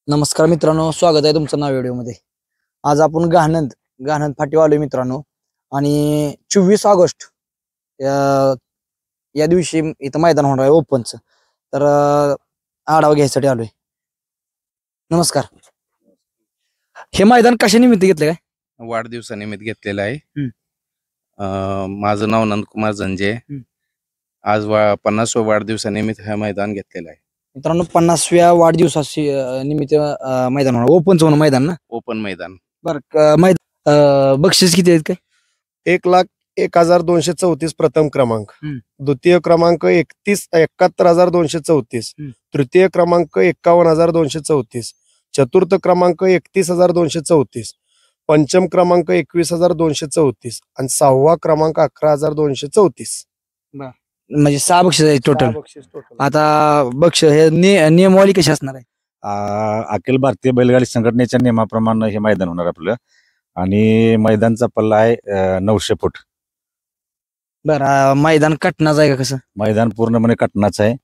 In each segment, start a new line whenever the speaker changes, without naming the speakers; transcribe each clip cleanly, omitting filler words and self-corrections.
नमस्कार मित्रांनो, स्वागत आहे तुमचं नाव व्हिडिओमध्ये। आज आपण गाणंद फाटीवर आलोय मित्रांनो। आणि 24 ऑगस्ट या दिवशी इथं मैदान होणार आहे ओपनचं। तर आढावा घ्यायसाठी आलोय। नमस्कार, हे मैदान कशा निमित्त घेतले काय?
वाढदिवसानिमित्त घेतलेलं आहे। माझं नाव नंदकुमार झंजे। आज 50व्या वाढदिवसानिमित्त हे मैदान घेतलेलं आहे
मित्रांनो। 50व्या वाढदिवसाशी निमित्त मैदान होणार, ओपनचं होणार मैदान ना?
ओपन मैदान।
बरं, बक्षीस किती आहेत काय?
1,01,234 प्रथम क्रमांक, द्वितीय क्रमांक 71,234, तृतीय क्रमांक 51,234, चतुर्थ क्रमांक 31,234, पंचम क्रमांक 21,234 आणि 6वा क्रमांक 11,234।
म्हणजे 6 बक्षीस आहे टोटल। आता बक्षीस हे नियमावली कशी असणार आहे?
अखिल भारतीय बैलगाडी संघटनेच्या नियमाप्रमाणे हे मैदान होणार आपलं। आणि मैदानचा पल्ला आहे 900 फूट।
बरं, मैदान कटनाचं आहे का कसं?
मैदान पूर्णपणे कटनाचं आहे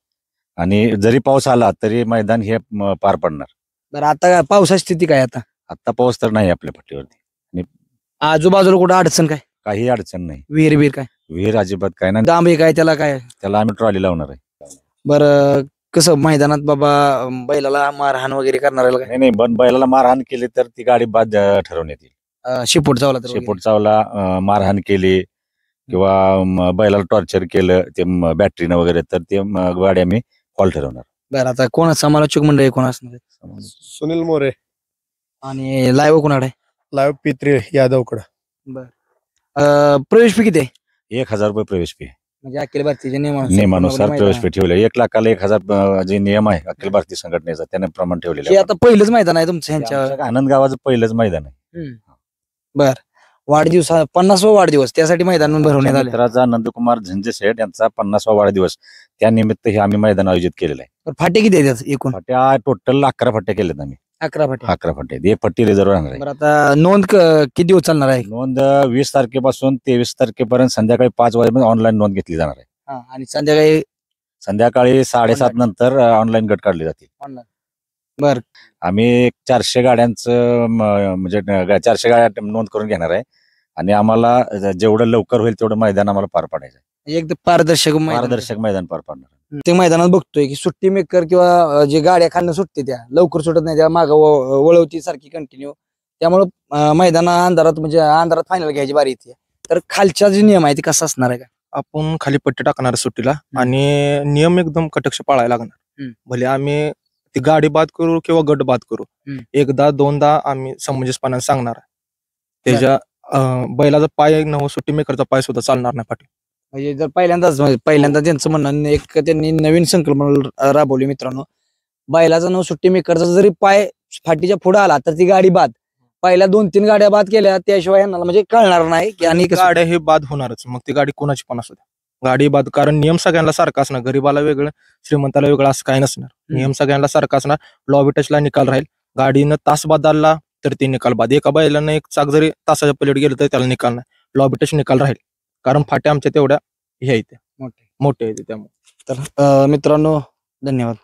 आणि जरी पाऊस आला तरी मैदान हे पार पडणार।
बरं, आता पावसाची स्थिती काय? आता
पाऊस तर नाही आपल्या पट्टीवरती।
आजूबाजूला कुठं अडचण काय?
काही अडचण नाही।
विहीर काय?
विहीर अजिबात काय नाही।
डांबरी काय त्याला काय?
त्याला आम्ही ट्रॉली लावणार आहे।
बरं, कसं मैदानात बाबा बैलाला मारहाण वगैरे करणार आहे काय?
नाही, बैलाला मारहाण केली तर ती गाडी बाद ठरवण्यात येईल।
शिपूट चावला तर
शेपूट चावला, मारहाण केली किंवा बैलाला टॉर्चर केलं ते बॅटरीनं वगैरे तर ते गाडी आम्ही फॉल ठरवणार।
बरं, आता कोण समालोचक मंडळी कोण असणार?
सुनील मोरे
आणि लाईव्ह कोणाकडे?
लाईव्ह पित्री यादवकडे।
बरं, प्रवेश फी किती आहे?
1,000 रुपये प्रवेश फी।
म्हणजे अखिल भारतीय
नियमानुसार प्रवेश फी ठेवले। 1,00,000ला 1,000 जे नियम आहे अखिल भारतीय संघटनेचा त्याने प्रमाण ठेवलेलं
हे
आहे।
आता पहिलंच मैदान आहे तुमचं ह्यांच्या?
आनंद गावाचं पहिलंच मैदान आहे।
बर, 50वा वाढदिवस त्यासाठी मैदान भरवण्यात आले।
मित्राचा नंदकुमार झंजे शेठ यांचा 50वा वाढदिवस त्यानिमित्त हे आम्ही मैदान आयोजित केलेलं आहे।
फाटे किती आहेत एकूण?
फाट्या टोटल 11 फाट्या केल्यात आम्ही।
11 फाटे?
11 फाटे, एक फट्टी रिझर्व राहणार आहे।
बरं, आता नोंद किती दिवस चालणार आहे?
नोंद 20 तारखेपासून 23 तारखेपर्यंत संध्याकाळी 5 वाजेपर्यंत ऑनलाईन नोंद घेतली जाणार आहे।
आणि संध्याकाळी
7:30 नंतर ऑनलाईन गट काढले जातील।
बर,
आम्ही 400 गाड्यांचं म्हणजे 400 गाड्या नोंद करून घेणार आहे आणि आम्हाला जेवढं लवकर होईल तेवढं मैदान आम्हाला पार पाडायचं आहे।
एकदम पारदर्शक
मैदान पार पाडणार।
ते मैदानात बघतोय की सुट्टी मेकर किंवा जे गाड्या खाणं सुटते त्या लवकर सुटत नाही, त्या मागं वळवती सारखी कंटिन्यू, त्यामुळं मैदान अंधारात फायनल घ्यायची बारी येते। तर खालचा जे नियम आहे ते कसं असणार आहे का?
आपण खाली पट्टी टाकणार सुट्टीला आणि नियम एकदम कटक्ष पाळायला लागणार। भले आम्ही ती गाडी बाद करू किंवा गट बाद करू, एकदा दोनदा आम्ही समंजसपणाने सांगणार आहे। त्याच्या बैलाचा पाय नव सुट्टी मेकरचा पाय सुद्धा चालणार नाही पाठी।
म्हणजे जर पहिल्यांदा त्यांचं म्हणणं एक त्यांनी नवीन संकल्पना राबवली मित्रांनो। बैलाचा नव सुट्टी मेकरचा जरी पाय फाटीच्या पुढे आला तर ती गाडी बाद। पहिल्या 2-3 गाड्या बाद केल्या त्याशिवाय यांना म्हणजे कळणार नाही की आणि
गाड्या हे बाद होणारच। मग ती गाडी कोणाची पण असू द्या, गाडी बाद। कारण नियम सगळ्यांना सारखा असणार, गरीबाला वेगळं श्रीमंताला वेगळं असं काही नसणार। नियम सगळ्यांना सारखा असणार। लॉबी टचला निकाल राहील, गाडीनं तास बदलला तर ते निकाल बाद। एका बैलानं एक चाक जरी तासाच्या पलीकडे गेलं तर त्याला निकाल नाही, लॉबी टच निकाल राहील। कारण फाट्या आमच्या तेवढ्या हे आहेत, मोठे आहेत त्यामुळे।
तर मित्रांनो, धन्यवाद।